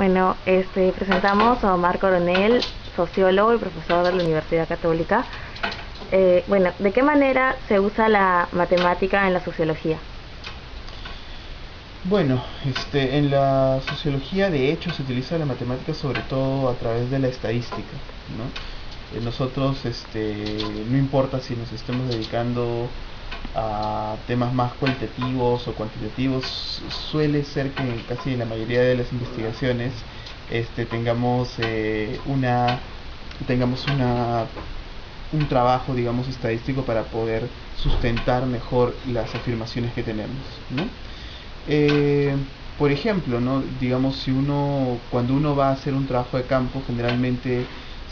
Bueno, presentamos a Omar Coronel, sociólogo y profesor de la Universidad Católica. Bueno, ¿de qué manera se usa la matemática en la sociología? Bueno, en la sociología de hecho se utiliza la matemática sobre todo a través de la estadística, ¿no? Nosotros, no importa si nos estemos dedicando a temas más cualitativos o cuantitativos, suele ser que casi en la mayoría de las investigaciones, tengamos tengamos un trabajo, digamos, estadístico para poder sustentar mejor las afirmaciones que tenemos, ¿no? Eh, por ejemplo, ¿no? Digamos, cuando uno va a hacer un trabajo de campo, generalmente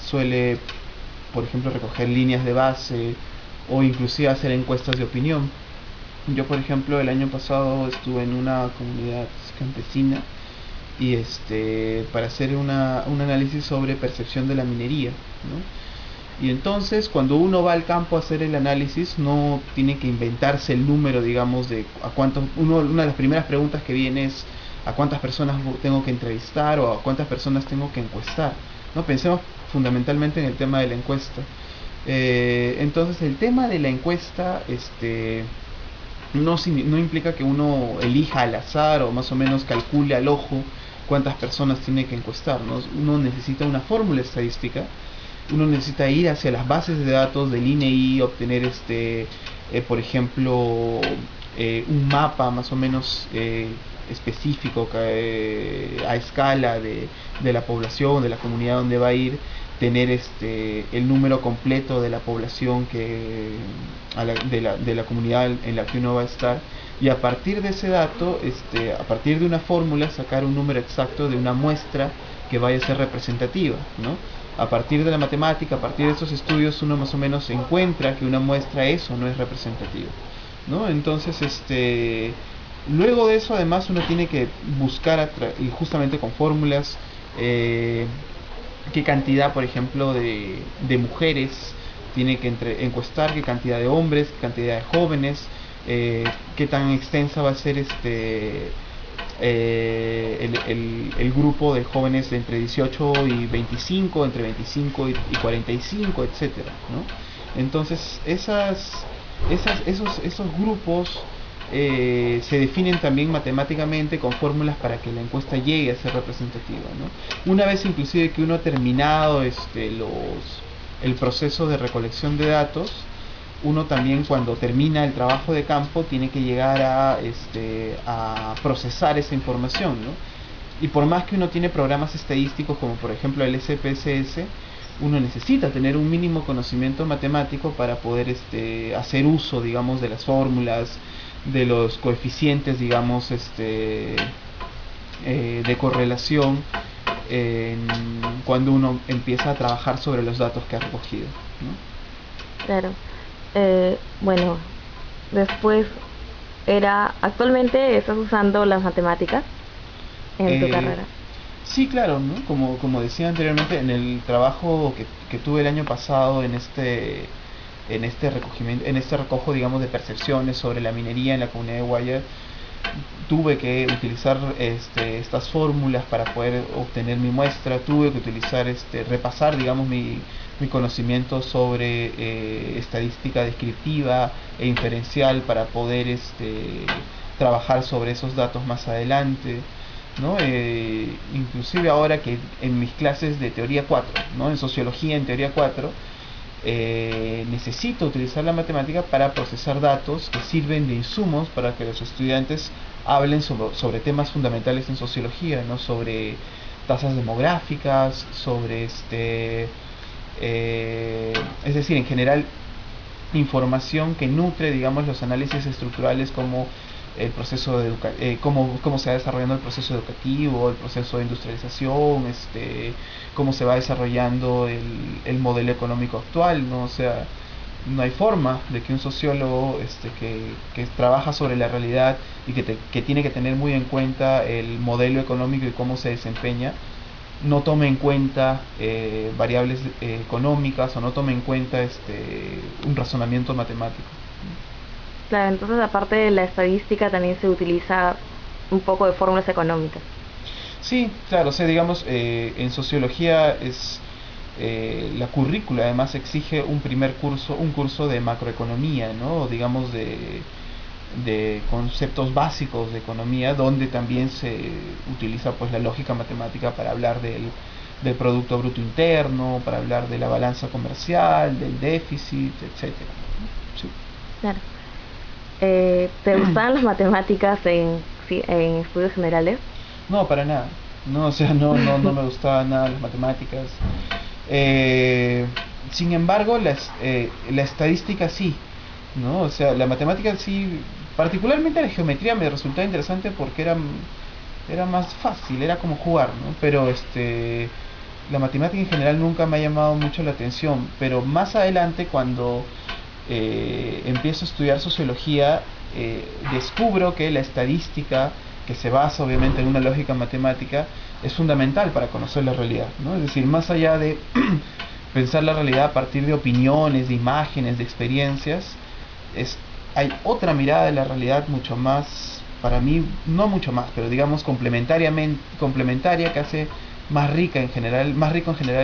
suele, por ejemplo, recoger líneas de base o inclusive hacer encuestas de opinión. Yo, por ejemplo, el año pasado estuve en una comunidad campesina y para hacer un análisis sobre percepción de la minería, ¿no? Y entonces, cuando uno va al campo a hacer el análisis, no tiene que inventarse el número, digamos, de a cuántos. Una de las primeras preguntas que viene es a cuántas personas tengo que entrevistar o a cuántas personas tengo que encuestar. No pensemos fundamentalmente en el tema de la encuesta. Entonces, el tema de la encuesta, no implica que uno elija al azar o más o menos calcule al ojo cuántas personas tiene que encuestar, ¿no? Uno necesita una fórmula estadística, uno necesita ir hacia las bases de datos del INEI, obtener por ejemplo, un mapa más o menos específico a escala de la población, de la comunidad donde va a ir, tener el número completo de la población de la comunidad en la que uno va a estar, y a partir de ese dato, a partir de una fórmula, sacar un número exacto de una muestra que vaya a ser representativa, ¿no? A partir de la matemática, a partir de estos estudios, uno más o menos encuentra que una muestra es o no es representativa, ¿no? Entonces, luego de eso, además, uno tiene que buscar, y justamente con fórmulas, qué cantidad, por ejemplo, de mujeres tiene que encuestar, qué cantidad de hombres, qué cantidad de jóvenes, qué tan extensa va a ser el grupo de jóvenes de entre 18 y 25, entre 25 y 45, etcétera, ¿no? Entonces, esos grupos se definen también matemáticamente con fórmulas para que la encuesta llegue a ser representativa, ¿no? Una vez inclusive que uno ha terminado el proceso de recolección de datos, uno también, cuando termina el trabajo de campo, tiene que llegar a procesar esa información, ¿no? Y por más que uno tiene programas estadísticos como por ejemplo el SPSS, uno necesita tener un mínimo conocimiento matemático para poder hacer uso, digamos, de las fórmulas, de los coeficientes, digamos, de correlación, cuando uno empieza a trabajar sobre los datos que ha recogido, ¿no? Claro. Bueno, después actualmente estás usando las matemáticas en tu Eh, carrera. sí, claro, ¿no? Como decía anteriormente, en el trabajo que tuve el año pasado en este recojo, digamos, de percepciones sobre la minería en la comunidad de Guaya, tuve que utilizar estas fórmulas para poder obtener mi muestra, tuve que repasar, digamos, mi conocimiento sobre estadística descriptiva e inferencial para poder trabajar sobre esos datos más adelante, ¿no? Inclusive ahora que en mis clases de teoría 4, ¿no? En sociología en teoría 4, necesito utilizar la matemática para procesar datos que sirven de insumos para que los estudiantes hablen sobre temas fundamentales en sociología, ¿no? Sobre tasas demográficas, sobre es decir, en general, información que nutre, digamos, los análisis estructurales, como el proceso cómo se va desarrollando el proceso educativo, el proceso de industrialización, cómo se va desarrollando el modelo económico actual, ¿no? O sea, no hay forma de que un sociólogo que trabaja sobre la realidad y que tiene que tener muy en cuenta el modelo económico y cómo se desempeña, no tome en cuenta variables económicas, o no tome en cuenta un razonamiento matemático. Claro, entonces aparte de la estadística también se utiliza un poco de fórmulas económicas. Sí, claro, o sea, digamos, en sociología la currícula además exige un curso de macroeconomía, ¿no? Digamos de conceptos básicos de economía, donde también se utiliza pues la lógica matemática para hablar del Producto Bruto Interno, para hablar de la balanza comercial, del déficit, etcétera. Sí. Claro. ¿Te gustaban las matemáticas en estudios generales? No, para nada. No, o sea, no me gustaban nada las matemáticas. Eh, Sin embargo, la estadística sí, ¿no? O sea, la matemática sí, particularmente la geometría me resultaba interesante porque era más fácil, era como jugar, ¿no? Pero la matemática en general nunca me ha llamado mucho la atención. Pero más adelante, cuando empiezo a estudiar sociología, descubro que la estadística, que se basa obviamente en una lógica matemática, es fundamental para conocer la realidad, ¿no? Es decir, más allá de pensar la realidad a partir de opiniones, de imágenes, de experiencias, hay otra mirada de la realidad mucho más, para mí, no mucho más, pero digamos complementaria, que hace más rico en general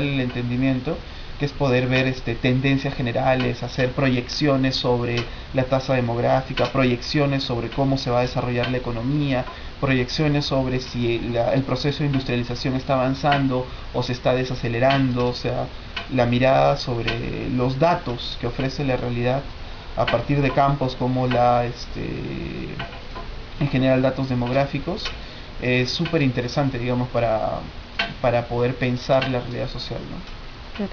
el entendimiento, que es poder ver tendencias generales, hacer proyecciones sobre la tasa demográfica, proyecciones sobre cómo se va a desarrollar la economía, proyecciones sobre si el proceso de industrialización está avanzando o se está desacelerando, o sea, la mirada sobre los datos que ofrece la realidad a partir de campos como en general datos demográficos, es súper interesante, digamos, para poder pensar la realidad social, ¿no? Claro.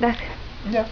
Gracias. Ya.